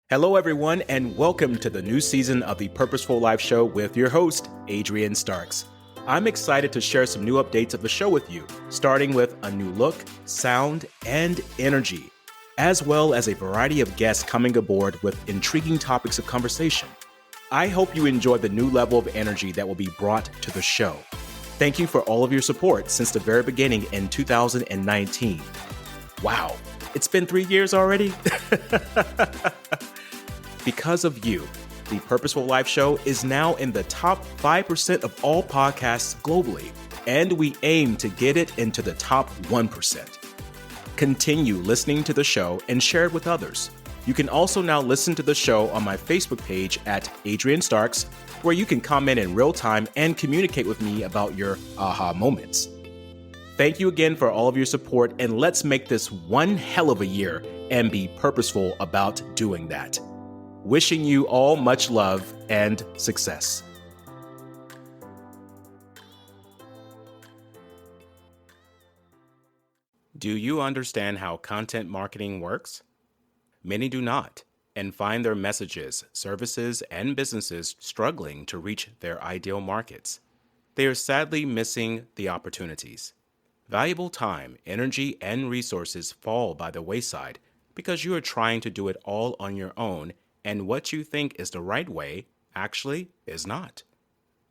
Hello, everyone, and welcome to the new season of the Purposeful Life Show with your host, Adrian Starks. I'm excited to share some new updates of the show with you, starting with a new look, sound, and energy, as well as a variety of guests coming aboard with intriguing topics of conversation. I hope you enjoy the new level of energy that will be brought to the show. Thank you for all of your support since the very beginning in 2019. Wow, it's been 3 years already? Because of you, the Purposeful Life Show is now in the top 5% of all podcasts globally, and we aim to get it into the top 1%. Continue listening to the show and share it with others. You can also now listen to the show on my Facebook page at Adrian Starks, where you can comment in real time and communicate with me about your aha moments. Thank you again for all of your support, and let's make this one hell of a year and be purposeful about doing that. Wishing you all much love and success. Do you understand how content marketing works? Many do not, and find their messages, services, and businesses struggling to reach their ideal markets. They are sadly missing the opportunities. Valuable time, energy, and resources fall by the wayside because you are trying to do it all on your own, and what you think is the right way actually is not.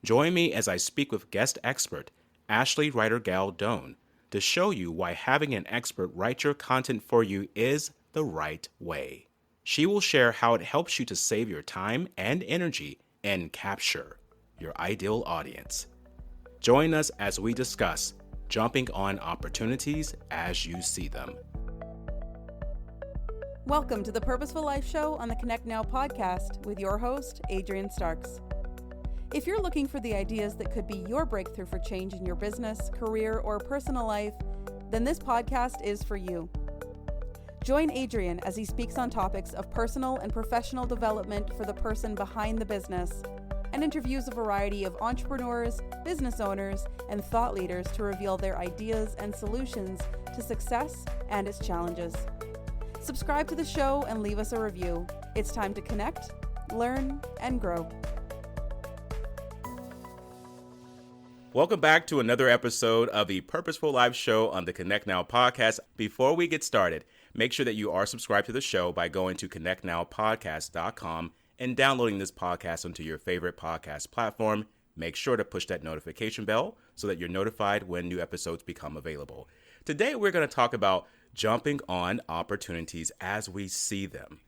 Join me as I speak with guest expert Ashely Writer Gal Done to show you why having an expert write your content for you is the right way. She will share how it helps you to save your time and energy and capture your ideal audience. Join us as we discuss jumping on opportunities as you see them. Welcome to the Purposeful Life Show on the Connect Now podcast with your host, Adrian Starks. If you're looking for the ideas that could be your breakthrough for change in your business, career, or personal life, then this podcast is for you. Join Adrian as he speaks on topics of personal and professional development for the person behind the business and interviews a variety of entrepreneurs, business owners, and thought leaders to reveal their ideas and solutions to success and its challenges. Subscribe to the show and leave us a review. It's time to connect, learn, and grow. Welcome back to another episode of the Purposeful Life Show on the Connect Now podcast. Before we get started, make sure that you are subscribed to the show by going to connectnowpodcast.com and downloading this podcast onto your favorite podcast platform. Make sure to push that notification bell so that you're notified when new episodes become available. Today, we're going to talk about jumping on opportunities as we see them.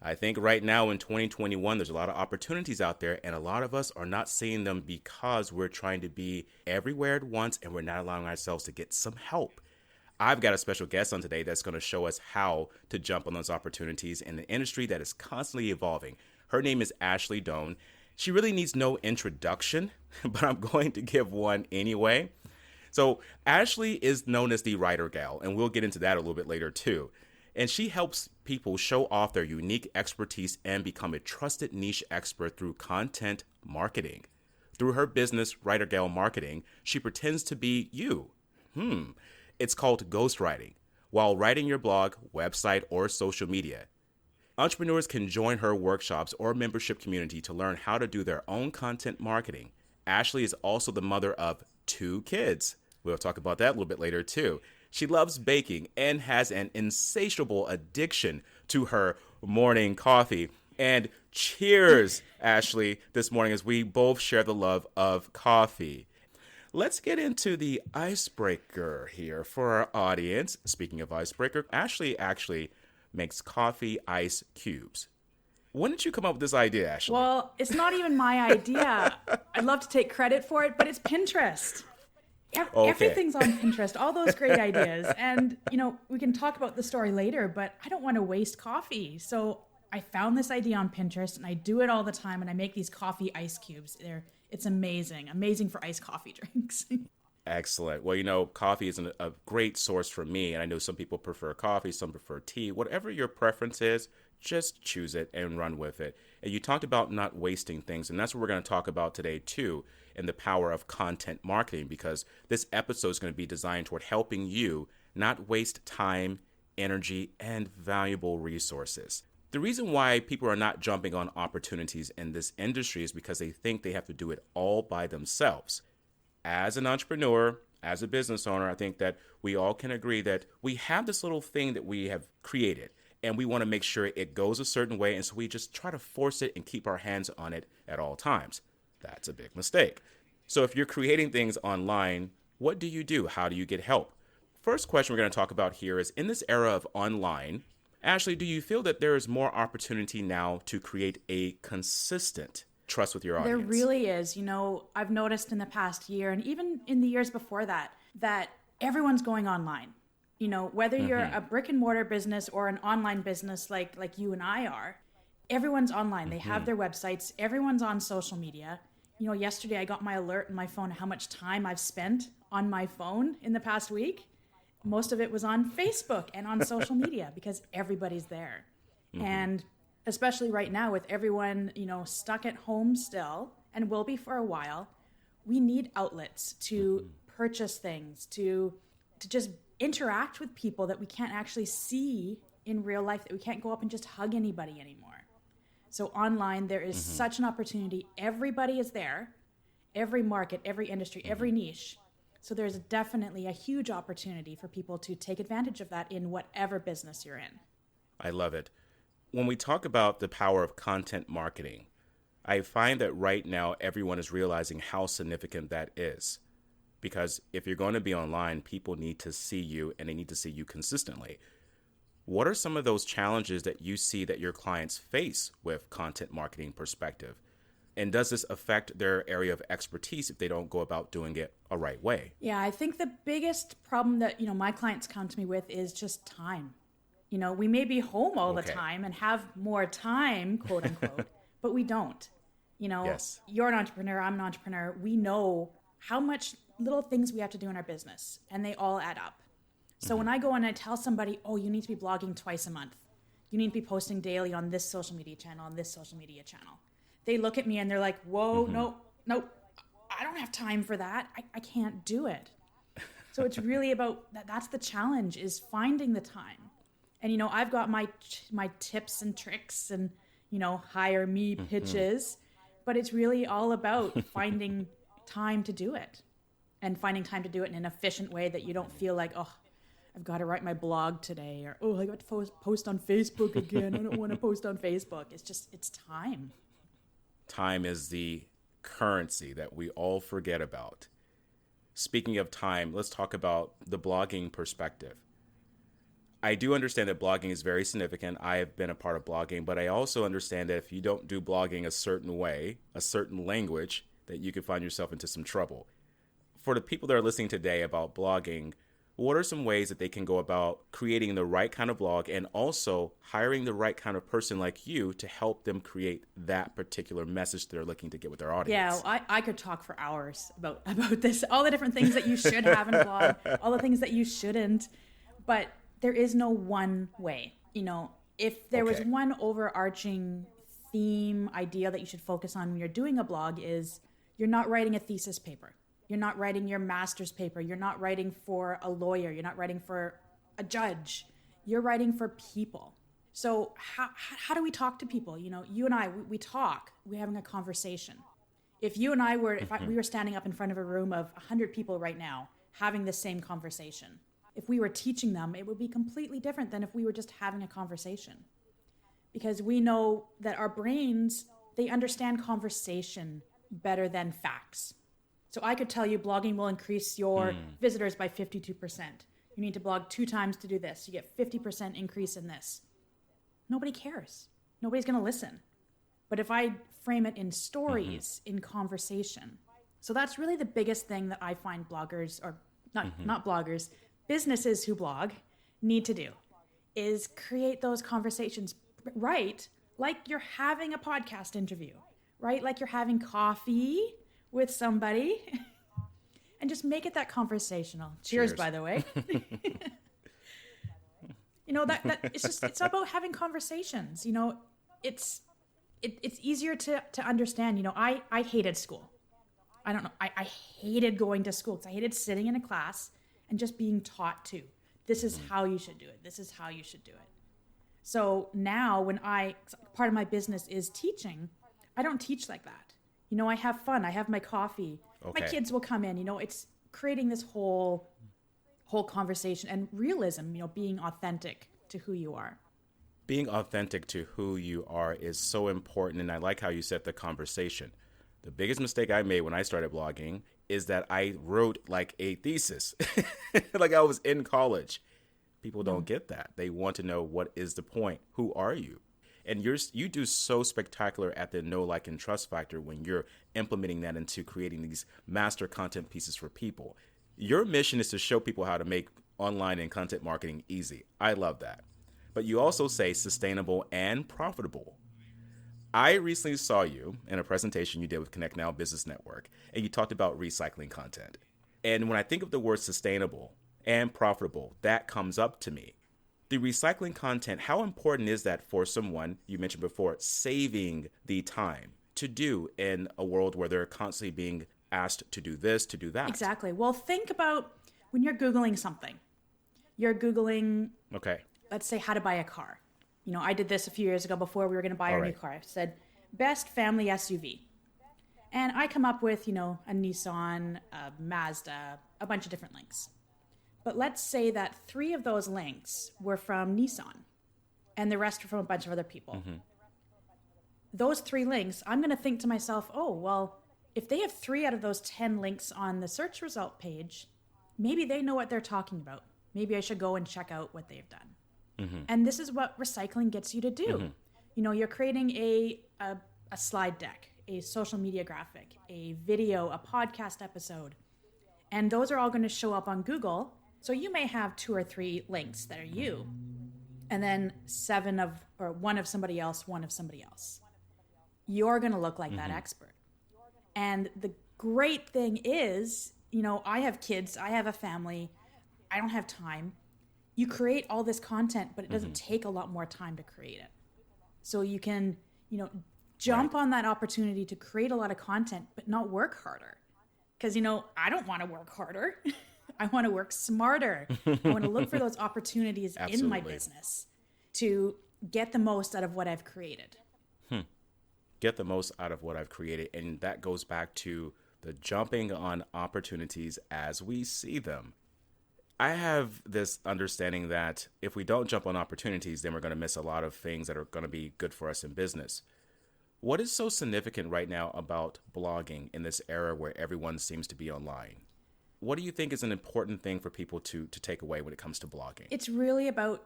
I think right now in 2021, there's a lot of opportunities out there, and a lot of us are not seeing them because we're trying to be everywhere at once and we're not allowing ourselves to get some help. I've got a special guest on today that's going to show us how to jump on those opportunities in an industry that is constantly evolving. Her name is Ashely Done. She really needs no introduction, but I'm going to give one anyway. So Ashely is known as the WriterGal, and we'll get into that a little bit later too. And she helps people show off their unique expertise and become a trusted niche expert through content marketing. Through her business, WriterGal Marketing, she pretends to be you. It's called ghostwriting, while writing your blog, website, or social media. Entrepreneurs can join her workshops or membership community to learn how to do their own content marketing. Ashely is also the mother of 2 kids. We'll talk about that a little bit later too. She loves baking and has an insatiable addiction to her morning coffee. And cheers, Ashely, this morning as we both share the love of coffee. Let's get into the icebreaker here for our audience. Speaking of icebreaker, Ashely actually makes coffee ice cubes. When did you come up with this idea, Ashely? Well, it's not even my idea. I'd love to take credit for it, but it's Pinterest. Everything's on Pinterest, all those great ideas. And, we can talk about the story later, but I don't want to waste coffee. So I found this idea on Pinterest and I do it all the time. And I make these coffee ice cubes. It's amazing for iced coffee drinks. Excellent. Well, coffee is a great source for me. And I know some people prefer coffee, some prefer tea. Whatever your preference is, just choose it and run with it. And you talked about not wasting things. And that's what we're going to talk about today, too, in the power of content marketing, because this episode is going to be designed toward helping you not waste time, energy, and valuable resources. The reason why people are not jumping on opportunities in this industry is because they think they have to do it all by themselves. As an entrepreneur, as a business owner, I think that we all can agree that we have this little thing that we have created, and we want to make sure it goes a certain way, and so we just try to force it and keep our hands on it at all times. That's a big mistake. So if you're creating things online, what do you do? How do you get help? First question we're going to talk about here is, in this era of online, Ashely, do you feel that there is more opportunity now to create a consistent trust with your audience? There really is. I've noticed in the past year, and even in the years before that everyone's going online. Whether you're a brick and mortar business or an online business like you and I are, everyone's online. They have their websites. Everyone's on social media. Yesterday I got my alert in my phone how much time I've spent on my phone in the past week. Most of it was on Facebook and on social media because everybody's there. And especially right now with everyone, stuck at home still and will be for a while, we need outlets to purchase things, to just interact with people that we can't actually see in real life, that we can't go up and just hug anybody anymore. So online, there is such an opportunity. Everybody is there, every market, every industry, every niche. So there's definitely a huge opportunity for people to take advantage of that in whatever business you're in. I love it. When we talk about the power of content marketing, I find that right now everyone is realizing how significant that is. Because if you're going to be online, people need to see you, and they need to see you consistently. What are some of those challenges that you see that your clients face with content marketing perspective? And does this affect their area of expertise if they don't go about doing it a right way? Yeah, I think the biggest problem that, my clients come to me with is just time. We may be home all the time and have more time, quote unquote, but we don't. Yes. You're an entrepreneur, I'm an entrepreneur. We know how much little things we have to do in our business, and they all add up. So when I go and I tell somebody, oh, you need to be blogging twice a month. You need to be posting daily on this social media channel, on this social media channel. They look at me and they're like, whoa, no, I don't have time for that. I can't do it. So it's really about, that's the challenge, is finding the time. And, I've got my tips and tricks and, hire me pitches, but it's really all about finding time to do it, and finding time to do it in an efficient way that you don't feel like, oh, I've got to write my blog today, or, oh, I got to post on Facebook again. I don't want to post on Facebook. It's time. Time is the currency that we all forget about. Speaking of time, let's talk about the blogging perspective. I do understand that blogging is very significant. I have been a part of blogging, but I also understand that if you don't do blogging a certain way, a certain language, that you could find yourself into some trouble. For the people that are listening today about blogging, what are some ways that they can go about creating the right kind of blog, and also hiring the right kind of person like you to help them create that particular message they're looking to get with their audience? Yeah, I could talk for hours about this, all the different things that you should have in a blog, all the things that you shouldn't, but there is no one way. If there was one overarching theme, idea that you should focus on when you're doing a blog, is you're not writing a thesis paper. You're not writing your master's paper. You're not writing for a lawyer. You're not writing for a judge. You're writing for people. So how do we talk to people? You and I, we talk. We're having a conversation. If you and I were, we were standing up in front of a room of 100 people right now having the same conversation, if we were teaching them, it would be completely different than if we were just having a conversation. Because we know that our brains, they understand conversation better than facts. So I could tell you blogging will increase your visitors by 52%. You need to blog 2 times to do this. You get 50% increase in this. Nobody cares. Nobody's going to listen. But if I frame it in stories, in conversation. So that's really the biggest thing that I find bloggers, or not bloggers, businesses who blog need to do, is create those conversations right, like you're having a podcast interview, right? Like you're having coffee with somebody, and just make it that conversational. Cheers. By the way. That it's about having conversations. It's easier to understand. I hated school. I don't know. I hated going to school because I hated sitting in a class and just being taught to, this is how you should do it. This is how you should do it. So now part of my business is teaching, I don't teach like that. I have fun. I have my coffee. Okay. My kids will come in. It's creating this whole conversation and realism, being authentic to who you are. Being authentic to who you are is so important. And I like how you set the conversation. The biggest mistake I made when I started blogging is that I wrote like a thesis, like I was in college. People don't get that. They want to know, what is the point? Who are you? And you do so spectacular at the know, like, and trust factor when you're implementing that into creating these master content pieces for people. Your mission is to show people how to make online and content marketing easy. I love that. But you also say sustainable and profitable. I recently saw you in a presentation you did with Connect Now Business Network, and you talked about recycling content. And when I think of the word sustainable and profitable, that comes up to me. The recycling content, how important is that for someone, you mentioned before, saving the time to do in a world where they're constantly being asked to do this, to do that? Exactly. Well, think about when you're Googling something. You're Googling, okay, let's say, how to buy a car. I did this a few years ago before we were going to buy our new car. I said, best family SUV. And I come up with, a Nissan, a Mazda, a bunch of different links. But let's say that 3 of those links were from Nissan and the rest were from a bunch of other people. Mm-hmm. Those 3 links, I'm going to think to myself, oh, well, if they have 3 out of those 10 links on the search result page, maybe they know what they're talking about. Maybe I should go and check out what they've done. Mm-hmm. And this is what recycling gets you to do. Mm-hmm. You're creating a slide deck, a social media graphic, a video, a podcast episode. And those are all going to show up on Google. So you may have 2 or 3 links that are you, and then 1 of somebody else, 1 of somebody else. You're going to look like that expert. And the great thing is, I have kids, I have a family, I don't have time. You create all this content, but it doesn't take a lot more time to create it. So you can, jump on that opportunity to create a lot of content, but not work harder. Because, I don't want to work harder. I want to work smarter. I want to look for those opportunities in my business to get the most out of what I've created. Get the most out of what I've created. And that goes back to the jumping on opportunities as we see them. I have this understanding that if we don't jump on opportunities, then we're going to miss a lot of things that are going to be good for us in business. What is so significant right now about blogging in this era where everyone seems to be online? What do you think is an important thing for people to take away when it comes to blogging? It's really about,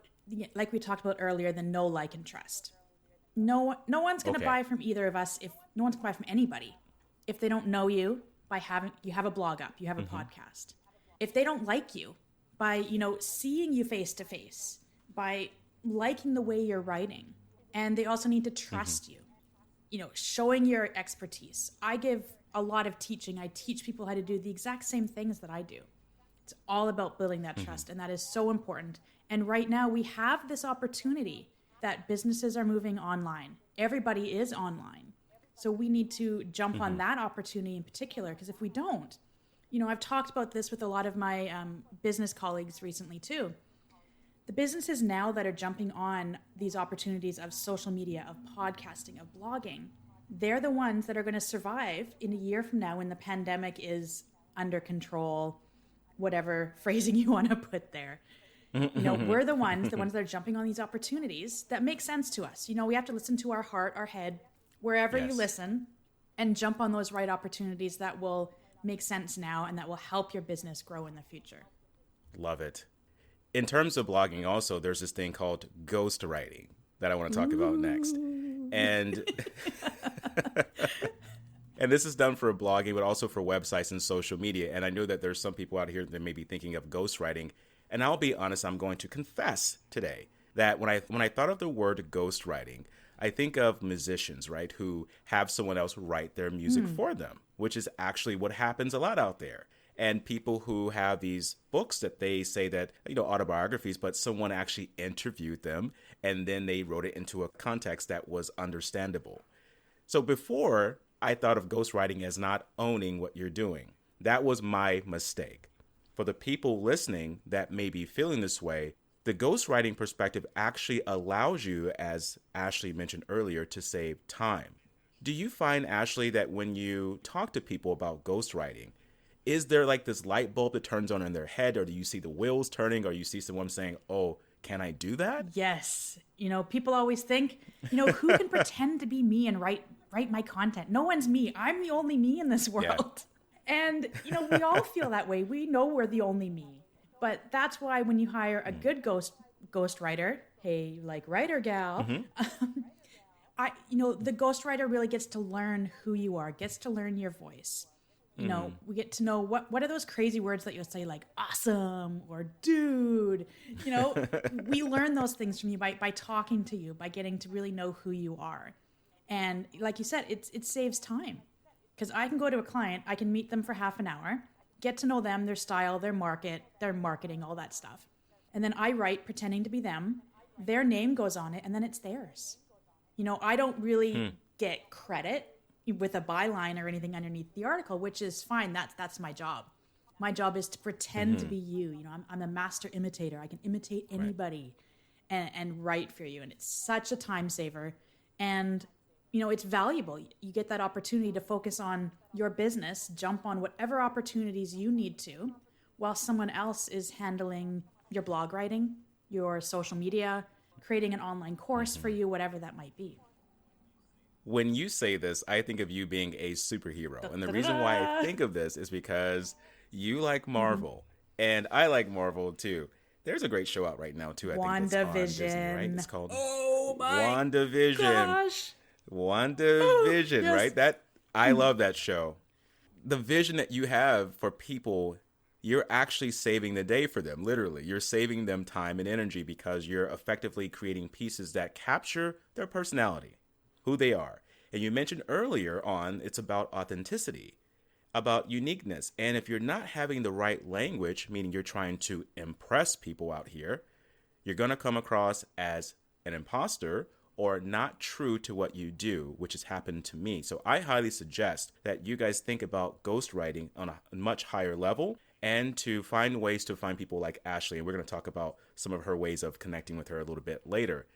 like we talked about earlier, the know, like, and trust. No one's going to buy from either of us. If no one's going to buy from anybody if they don't know you by you have a blog up, you have a podcast. If they don't like you by, seeing you face to face, by liking the way you're writing, and they also need to trust you, showing your expertise. I give a lot of teaching. I teach people how to do the exact same things that I do. It's all about building that trust, and that is so important. And right now we have this opportunity that businesses are moving online. Everybody is online. So we need to jump on that opportunity in particular, because if we don't, I've talked about this with a lot of my business colleagues recently too. The businesses now that are jumping on these opportunities of social media, of podcasting, of blogging, they're the ones that are going to survive in a year from now when the pandemic is under control, whatever phrasing you want to put there. We're the ones that are jumping on these opportunities that make sense to us. We have to listen to our heart, our head, wherever you listen, and jump on those right opportunities that will make sense now and that will help your business grow in the future. Love it. In terms of blogging also, there's this thing called ghostwriting that I want to talk about next. And and this is done for blogging, but also for websites and social media. And I know that there's some people out here that may be thinking of ghostwriting. And I'll be honest, I'm going to confess today that when I thought of the word ghostwriting, I think of musicians, right, who have someone else write their music for them, which is actually what happens a lot out there. And people who have these books that they say that, autobiographies, but someone actually interviewed them and then they wrote it into a context that was understandable. So before, I thought of ghostwriting as not owning what you're doing. That was my mistake. For the people listening that may be feeling this way, The ghostwriting perspective actually allows you, as Ashely mentioned earlier, to save time. Do you find, Ashely, that when you talk to people about ghostwriting, is there like this light bulb that turns on in their head, or do you see the wheels turning, or you see someone saying, oh, can I do that? Yes. People always think, who can pretend to be me and write my content? No one's me. I'm the only me in this world. Yeah. And, we all feel that way. We know we're the only me. But that's why when you hire a good ghostwriter, hey, like WriterGal, the ghostwriter really gets to learn who you are, gets to learn your voice. We get to know what are those crazy words that you'll say, like awesome or dude. We learn those things from you by talking to you, by getting to really know who you are. And like you said, it saves time, because I can go to a client, I can meet them for half an hour, get to know them, their style, their market, their marketing, all that stuff. And then I write pretending to be them. Their name goes on it, and then it's theirs. I don't really get credit with a byline or anything underneath the article, which is fine. That's my job. My job is to pretend to be you. I'm a master imitator. I can imitate anybody and write for you. And it's such a time saver. And, it's valuable. You get that opportunity to focus on your business, jump on whatever opportunities you need to, while someone else is handling your blog writing, your social media, creating an online course for you, whatever that might be. When you say this, I think of you being a superhero. And the reason why I think of this is because you like Marvel, and I like Marvel too. There's a great show out right now too. I think it's on Disney, right? It's called WandaVision. Gosh. WandaVision, yes. Right? I love that show. The vision that you have for people, you're actually saving the day for them. Literally, you're saving them time and energy, because you're effectively creating pieces that capture their personality, who they are. And you mentioned earlier on, it's about authenticity, about uniqueness. And if you're not having the right language, meaning you're trying to impress people out here, you're going to come across as an imposter or not true to what you do, which has happened to me. So I highly suggest that you guys think about ghostwriting on a much higher level, and to find ways to find people like Ashely. And we're going to talk about some of her ways of connecting with her a little bit later.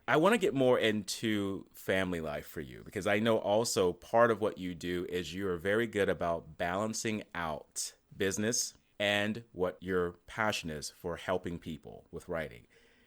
I want to get more into family life for you, because I know also part of what you do is you're very good about balancing out business and what your passion is for helping people with writing.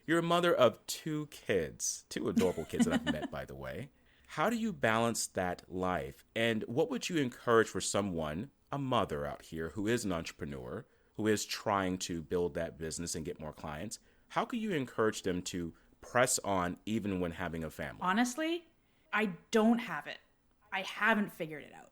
You're a mother of 2 kids, 2 adorable kids that I've met, by the way. How do you balance that life? And what would you encourage for someone, a mother out here who is an entrepreneur, who is trying to build that business and get more clients? How can you encourage them to press on even when having a family? Honestly, I don't have it. I haven't figured it out.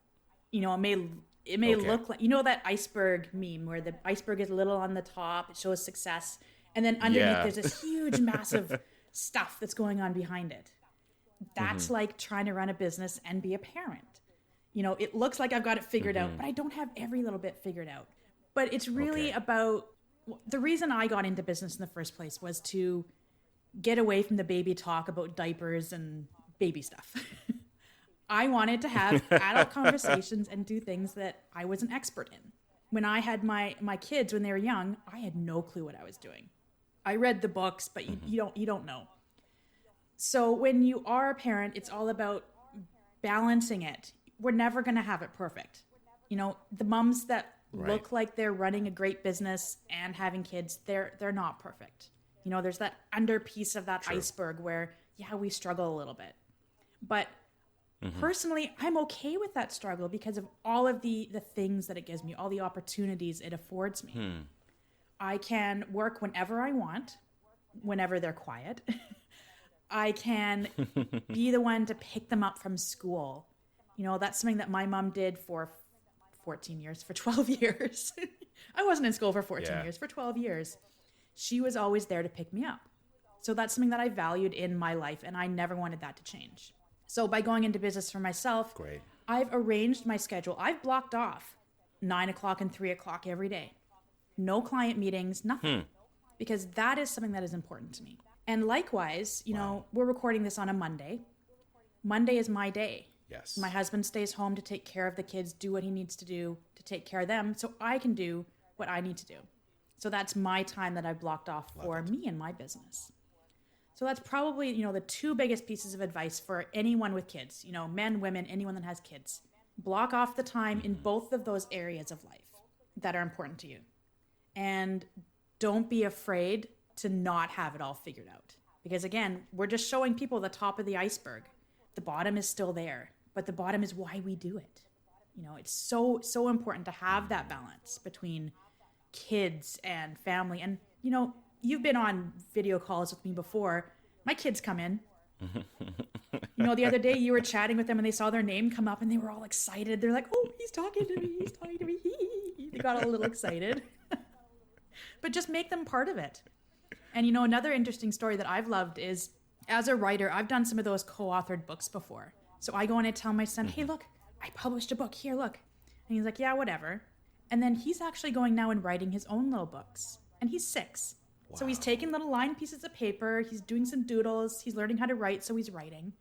It may look like, that iceberg meme where the iceberg is a little on the top, it shows success, and then underneath there's this huge massive stuff that's going on behind it. That's like trying to run a business and be a parent. It looks like I've got it figured out, but I don't have every little bit figured out. But it's really about, the reason I got into business in the first place was to get away from the baby talk about diapers and baby stuff. I wanted to have adult conversations and do things that I was an expert in. When I had my kids, when they were young, I had no clue what I was doing. I read the books, but you don't know. So when you are a parent, it's all about balancing it. We're never going to have it perfect. The moms that look like they're running a great business and having kids, they're not perfect. There's that under piece of that iceberg where, we struggle a little bit. But personally, I'm okay with that struggle because of all of the things that it gives me, all the opportunities it affords me. I can work whenever I want, whenever they're quiet. I can be the one to pick them up from school. That's something that my mom did for 12 years. I wasn't in school for 14 years, for 12 years. She was always there to pick me up. So that's something that I valued in my life, and I never wanted that to change. So by going into business for myself, I've arranged my schedule. I've blocked off 9 o'clock and 3 o'clock every day. No client meetings, nothing. Because that is something that is important to me. And likewise, we're recording this on a Monday. Monday is my day. Yes. My husband stays home to take care of the kids, do what he needs to do to take care of them, so I can do what I need to do. So that's my time that I blocked off for me and my business. So that's probably, the two biggest pieces of advice for anyone with kids, men, women, anyone that has kids. Block off the time in both of those areas of life that are important to you. And don't be afraid to not have it all figured out. Because again, we're just showing people the top of the iceberg. The bottom is still there, but the bottom is why we do it. It's so important to have that balance between kids and family. And, you've been on video calls with me before. My kids come in. The other day you were chatting with them and they saw their name come up and they were all excited. They're like, oh, he's talking to me. He's talking to me. They got a little excited. But just make them part of it. And, another interesting story that I've loved is, as a writer, I've done some of those co-authored books before. So I go in and tell my son, hey, look, I published a book. Here, look. And he's like, yeah, whatever. And then he's actually going now and writing his own little books. And he's 6. Wow. So he's taking little line pieces of paper. He's doing some doodles. He's learning how to write, so he's writing.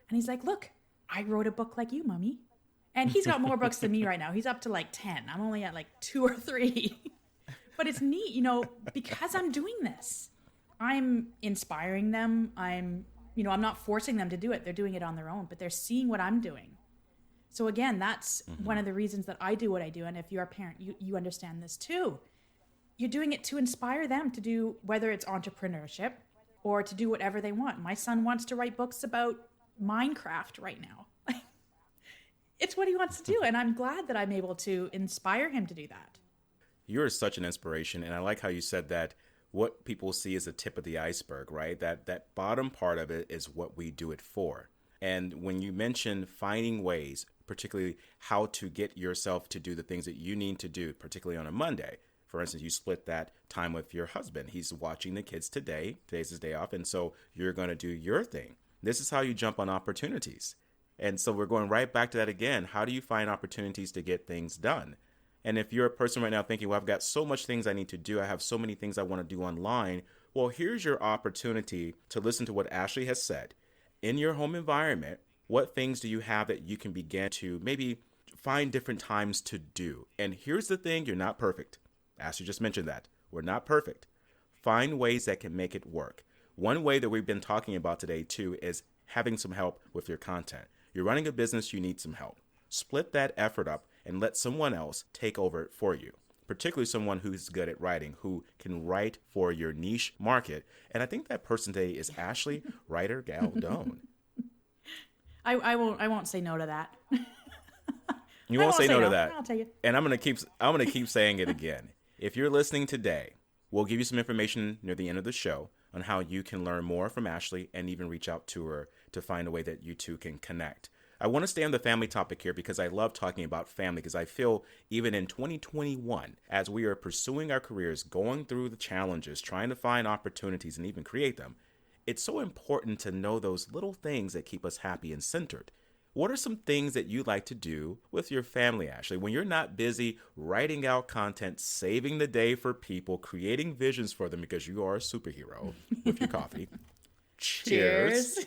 And he's like, look, I wrote a book like you, Mommy. And he's got more books than me right now. He's up to like 10. I'm only at like 2 or 3. But it's neat, because I'm doing this. I'm inspiring them. I'm not forcing them to do it. They're doing it on their own, but they're seeing what I'm doing. So again, that's one of the reasons that I do what I do. And if you're a parent, you understand this too. You're doing it to inspire them to do, whether it's entrepreneurship or to do whatever they want. My son wants to write books about Minecraft right now. It's what he wants to do. And I'm glad that I'm able to inspire him to do that. You're such an inspiration. And I like how you said that what people see is the tip of the iceberg, right? That bottom part of it is what we do it for. And when you mention finding ways, particularly how to get yourself to do the things that you need to do, particularly on a Monday. For instance, you split that time with your husband. He's watching the kids today. Today's his day off. And so you're going to do your thing. This is how you jump on opportunities. And so we're going right back to that again. How do you find opportunities to get things done? And if you're a person right now thinking, well, I've got so much things I need to do. I have so many things I want to do online. Well, here's your opportunity to listen to what Ashely has said. In your home environment, what things do you have that you can begin to maybe find different times to do? And here's the thing, you're not perfect. Ashely just mentioned that. We're not perfect. Find ways that can make it work. One way that we've been talking about today, too, is having some help with your content. You're running a business, you need some help. Split that effort up and let someone else take over it for you, particularly someone who's good at writing, who can write for your niche market. And I think that person today is Ashely Writer Gal Done. I won't say no to that. You won't say no to that. I'll tell you. And I'm gonna keep saying it again. If you're listening today, we'll give you some information near the end of the show on how you can learn more from Ashely and even reach out to her to find a way that you two can connect. I want to stay on the family topic here because I love talking about family, because I feel even in 2021, as we are pursuing our careers, going through the challenges, trying to find opportunities and even create them, it's so important to know those little things that keep us happy and centered. What are some things that you like to do with your family, Ashely, when you're not busy writing out content, saving the day for people, creating visions for them because you are a superhero with your coffee? Cheers.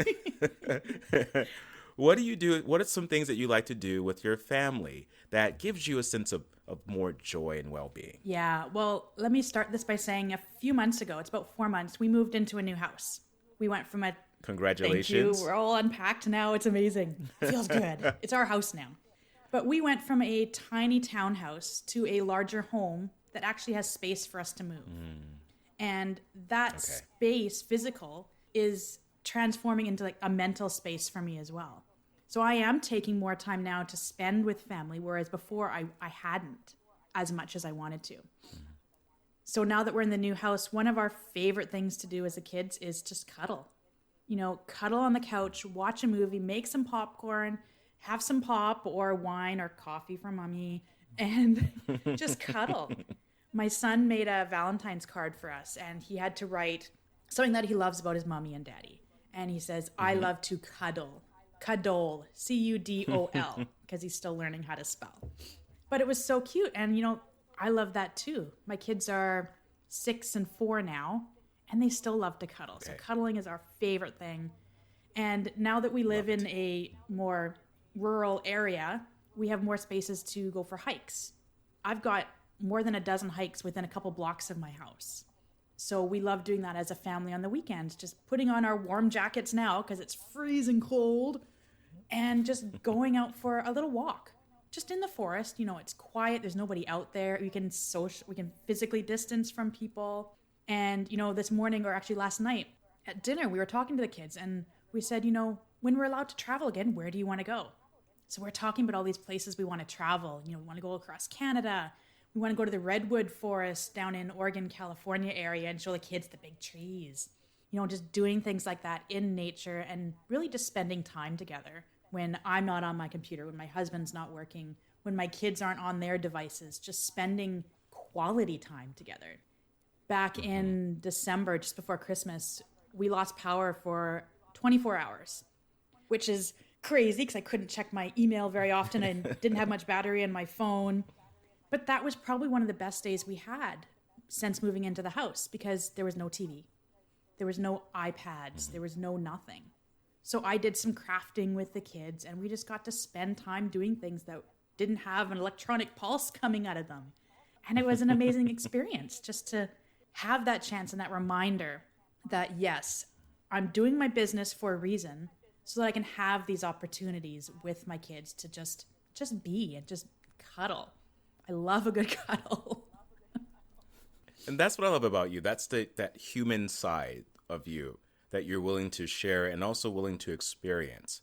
What do you do? What are some things that you like to do with your family that gives you a sense of more joy and well-being? Yeah, well, let me start this by saying a few months ago, it's about 4 months, we moved into a new house. We went from a Congratulations. Thank you. We're all unpacked now. It's amazing. Feels good. It's our house now. But we went from a tiny townhouse to a larger home that actually has space for us to move. And that space, physical, is transforming into like a mental space for me as well. So I am taking more time now to spend with family, whereas before I hadn't as much as I wanted to. So now that we're in the new house, one of our favorite things to do as a kids is just cuddle. Cuddle on the couch, watch a movie, make some popcorn, have some pop or wine or coffee for Mommy, and just cuddle. My son made a Valentine's card for us, and he had to write something that he loves about his mommy and daddy. And he says, I love to cuddle. Cuddle, C-U-D-O-L, because he's still learning how to spell. But it was so cute, and I love that too. My kids are 6 and 4 now, and they still love to cuddle. Okay. So cuddling is our favorite thing. And now that we live in a more rural area, we have more spaces to go for hikes. I've got more than a dozen hikes within a couple blocks of my house. So we love doing that as a family on the weekends, just putting on our warm jackets now because it's freezing cold and just going out for a little walk. Just in the forest, it's quiet. There's nobody out there. We can physically distance from people. And, this morning, or actually last night at dinner, we were talking to the kids and we said, when we're allowed to travel again, where do you want to go? So we're talking about all these places we want to travel. We want to go across Canada. We want to go to the redwood forest down in Oregon, California area and show the kids the big trees. Just doing things like that in nature and really just spending time together when I'm not on my computer, when my husband's not working, when my kids aren't on their devices, just spending quality time together. Back in December, just before Christmas, we lost power for 24 hours, which is crazy because I couldn't check my email very often and didn't have much battery in my phone. But that was probably one of the best days we had since moving into the house because there was no TV. There was no iPads. There was no nothing. So I did some crafting with the kids and we just got to spend time doing things that didn't have an electronic pulse coming out of them. And it was an amazing experience just to have that chance and that reminder that, yes, I'm doing my business for a reason so that I can have these opportunities with my kids to just be and just cuddle. I love a good cuddle. And that's what I love about you. That's that human side of you that you're willing to share and also willing to experience.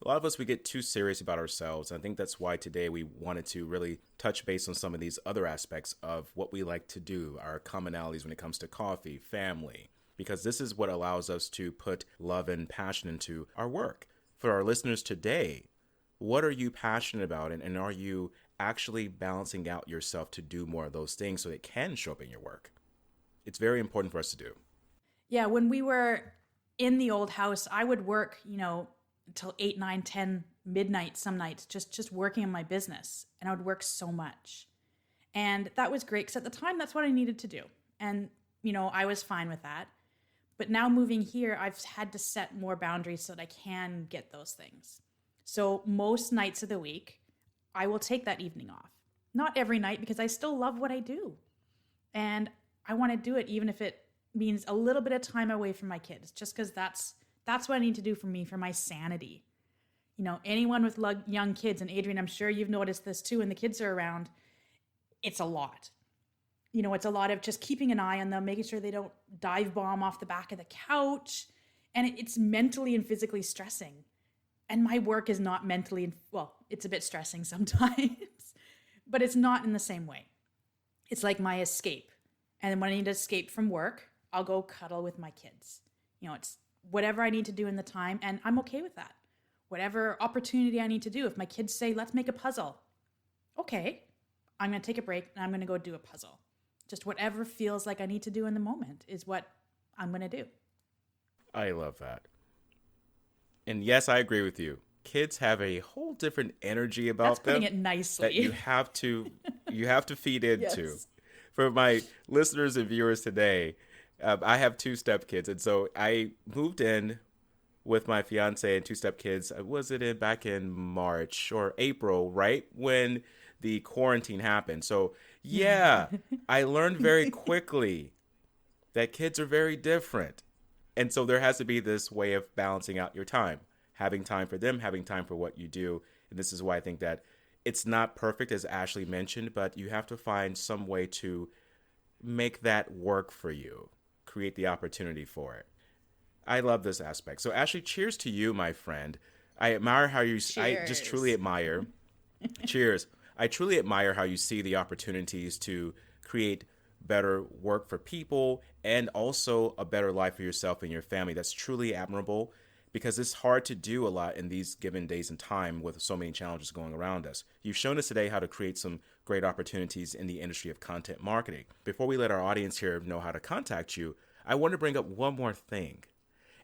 A lot of us, we get too serious about ourselves. And I think that's why today we wanted to really touch base on some of these other aspects of what we like to do, our commonalities when it comes to coffee, family, because this is what allows us to put love and passion into our work. For our listeners today, what are you passionate about? And are you actually balancing out yourself to do more of those things so it can show up in your work? It's very important for us to do. Yeah, when we were in the old house, I would work, until 8, 9, 10 midnight some nights, just working on my business. And I would work so much. And that was great because at the time, that's what I needed to do. And, I was fine with that. But now moving here, I've had to set more boundaries so that I can get those things. So most nights of the week, I will take that evening off. Not every night because I still love what I do. And I want to do it even if it means a little bit of time away from my kids, just because that's what I need to do for me, for my sanity. Anyone with young kids, and Adrian, I'm sure you've noticed this too, when the kids are around, it's a lot. It's a lot of just keeping an eye on them, making sure they don't dive bomb off the back of the couch. And it's mentally and physically stressing. And my work is not mentally, it's a bit stressing sometimes, but it's not in the same way. It's like my escape. And when I need to escape from work, I'll go cuddle with my kids. It's whatever I need to do in the time, and I'm okay with that. Whatever opportunity I need to do. If my kids say, let's make a puzzle. Okay, I'm going to take a break and I'm going to go do a puzzle. Just whatever feels like I need to do in the moment is what I'm going to do. I love that. And yes, I agree with you. Kids have a whole different energy about them. That's putting it nicely. That you have to feed into. Yes. For my listeners and viewers today, I have 2 stepkids. And so I moved in with my fiance and 2 stepkids. Was it back in March or April, right? When the quarantine happened. So yeah, I learned very quickly that kids are very different. And so there has to be this way of balancing out your time, having time for them, having time for what you do. And this is why I think that it's not perfect, as Ashely mentioned, but you have to find some way to make that work for you, create the opportunity for it. I love this aspect. So Ashely, cheers to you, my friend. I admire how you, I just truly admire, cheers. I truly admire how you see the opportunities to create better work for people and also a better life for yourself and your family. That's truly admirable because it's hard to do a lot in these given days and time with so many challenges going around us. You've shown us today how to create some great opportunities in the industry of content marketing. Before we let our audience here know how to contact you, I want to bring up one more thing.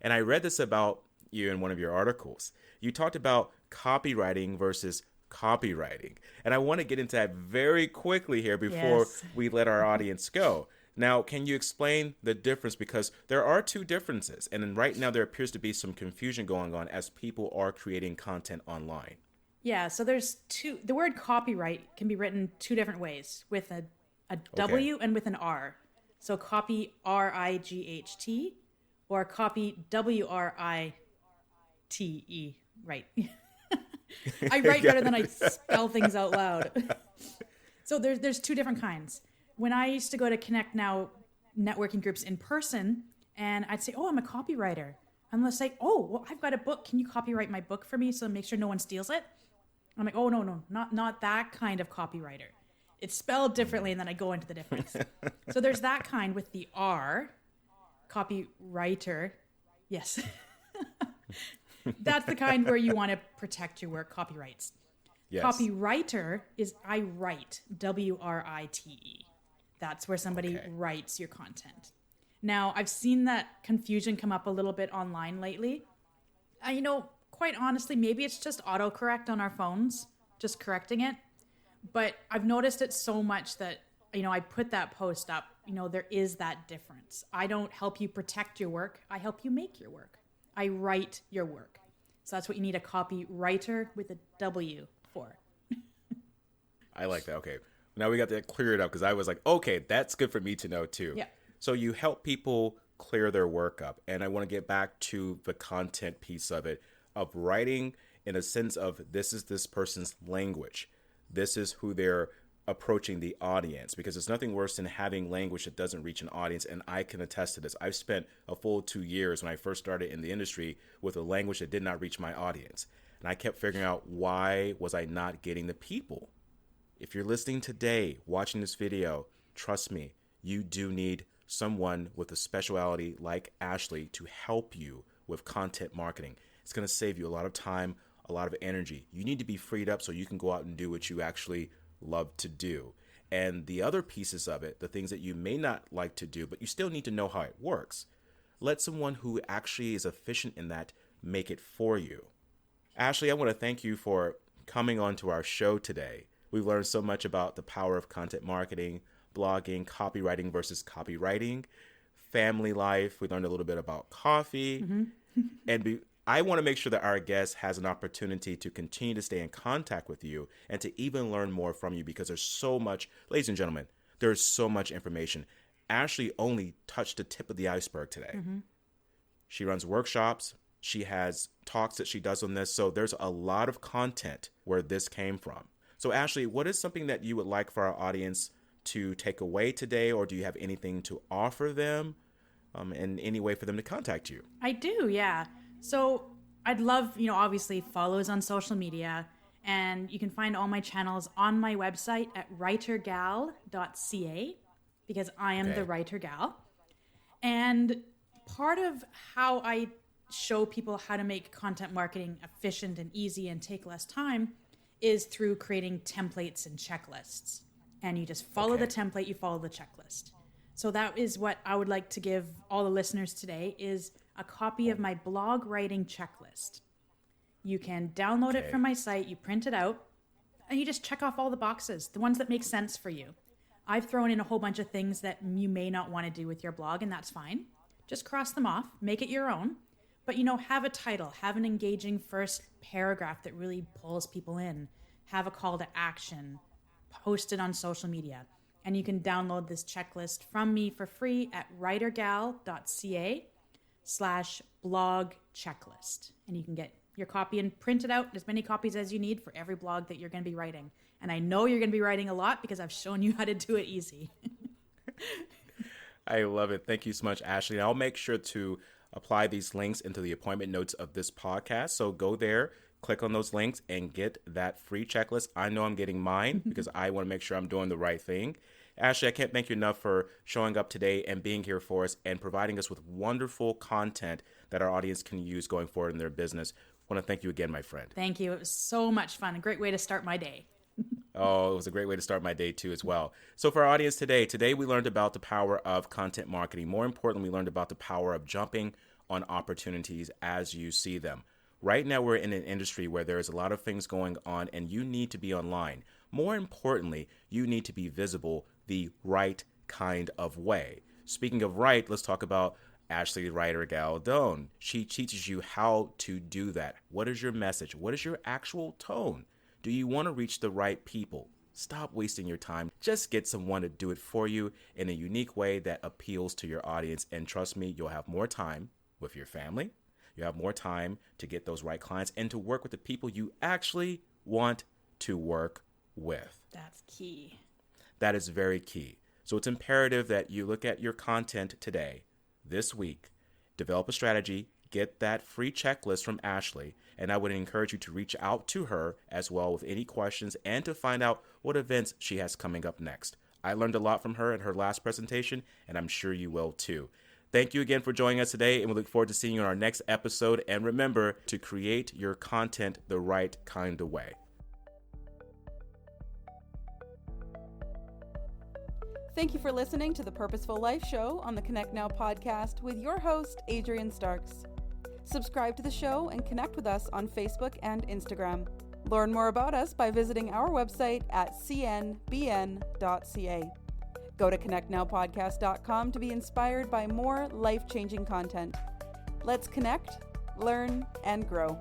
And I read this about you in one of your articles. You talked about copywriting versus copywriting. And I want to get into that very quickly here before we let our audience go. Now, can you explain the difference? Because there are 2 differences. And right now there appears to be some confusion going on as people are creating content online. Yeah, so there's 2. The word copyright can be written 2 different ways, with a a W and with an R. So copy RIGHT or copy WRITE. Right. I write better than I spell things out loud. So there's two different kinds. When I used to go to Connect Now networking groups in person, and I'd say, oh, I'm a copywriter. And they'll say, oh, well, I've got a book. Can you copyright my book for me so make sure no one steals it? I'm like, oh, no, not that kind of copywriter. It's spelled differently, and then I go into the difference. So there's that kind with the R, copywriter. Yes. That's the kind where you want to protect your work, copyrights. Yes. Copywriter is I write, WRITE. That's where somebody writes your content. Now, I've seen that confusion come up a little bit online lately. Quite honestly, maybe it's just autocorrect on our phones, just correcting it. But I've noticed it so much that, I put that post up, there is that difference. I don't help you protect your work. I help you make your work. I write your work. So that's what you need a copywriter with a W for. I like that. Okay. Now we got that cleared up because I was like, okay, that's good for me to know too. Yeah. So you help people clear their work up. And I want to get back to the content piece of it, of writing in a sense of this is this person's language. This is who they're approaching the audience, because there's nothing worse than having language that doesn't reach an audience. And I can attest to this. I've spent a full 2 years when I first started in the industry with a language that did not reach my audience. And I kept figuring out, why was I not getting the people? If you're listening today, watching this video, trust me, you do need someone with a specialty like Ashely to help you with content marketing. It's going to save you a lot of time, a lot of energy. You need to be freed up so you can go out and do what you actually love to do. And the other pieces of it, the things that you may not like to do, but you still need to know how it works. Let someone who actually is efficient in that make it for you. Ashely, I want to thank you for coming on to our show today. We've learned so much about the power of content marketing, blogging, copywriting versus copywriting, family life. We learned a little bit about coffee. And I want to make sure that our guest has an opportunity to continue to stay in contact with you and to even learn more from you, because there's so much, ladies and gentlemen, there's so much information. Ashely only touched the tip of the iceberg today. She runs workshops. She has talks that she does on this. So there's a lot of content where this came from. So Ashely, what is something that you would like for our audience to take away today, or do you have anything to offer them in any way for them to contact you? I do, yeah. So I'd love, obviously follows on social media, and you can find all my channels on my website at WriterGal.ca, because I am the Writer Gal. And part of how I show people how to make content marketing efficient and easy and take less time is through creating templates and checklists. And you just follow the template, you follow the checklist. So that is what I would like to give all the listeners today, is a copy of my blog writing checklist. You can download it from my site, you print it out, and you just check off all the boxes, the ones that make sense for you. I've thrown in a whole bunch of things that you may not want to do with your blog, and that's fine. Just cross them off, make it your own. But, have a title, have an engaging first paragraph that really pulls people in, have a call to action, post it on social media. And you can download this checklist from me for free at writergal.ca/blog checklist. And you can get your copy and print it out, as many copies as you need for every blog that you're going to be writing. And I know you're going to be writing a lot because I've shown you how to do it easy. I love it. Thank you so much, Ashely. And I'll make sure to apply these links into the appointment notes of this podcast. So go there, click on those links, and get that free checklist. I know I'm getting mine because I want to make sure I'm doing the right thing. Ashely, I can't thank you enough for showing up today and being here for us and providing us with wonderful content that our audience can use going forward in their business. I want to thank you again, my friend. Thank you. It was so much fun. A great way to start my day. Oh, it was a great way to start my day too as well. So for our audience today we learned about the power of content marketing. More importantly, we learned about the power of jumping on opportunities as you see them. Right now, we're in an industry where there's a lot of things going on, and you need to be online. More importantly, you need to be visible the right kind of way. Speaking of right, let's talk about Ashely Writer Gal Done. She teaches you how to do that. What is your message? What is your actual tone? Do you want to reach the right people? Stop wasting your time. Just get someone to do it for you in a unique way that appeals to your audience. And trust me, you'll have more time with your family. You have more time to get those right clients and to work with the people you actually want to work with. That's key. That is very key. So it's imperative that you look at your content today, this week, develop a strategy, get that free checklist from Ashely, and I would encourage you to reach out to her as well with any questions and to find out what events she has coming up next. I learned a lot from her at her last presentation, and I'm sure you will too. Thank you again for joining us today, and we look forward to seeing you in our next episode. And remember to create your content the right kind of way. Thank you for listening to the Purposeful Life Show on the Connect Now podcast with your host, Adrian Starks. Subscribe to the show and connect with us on Facebook and Instagram. Learn more about us by visiting our website at cnbn.ca. Go to connectnowpodcast.com to be inspired by more life-changing content. Let's connect, learn, and grow.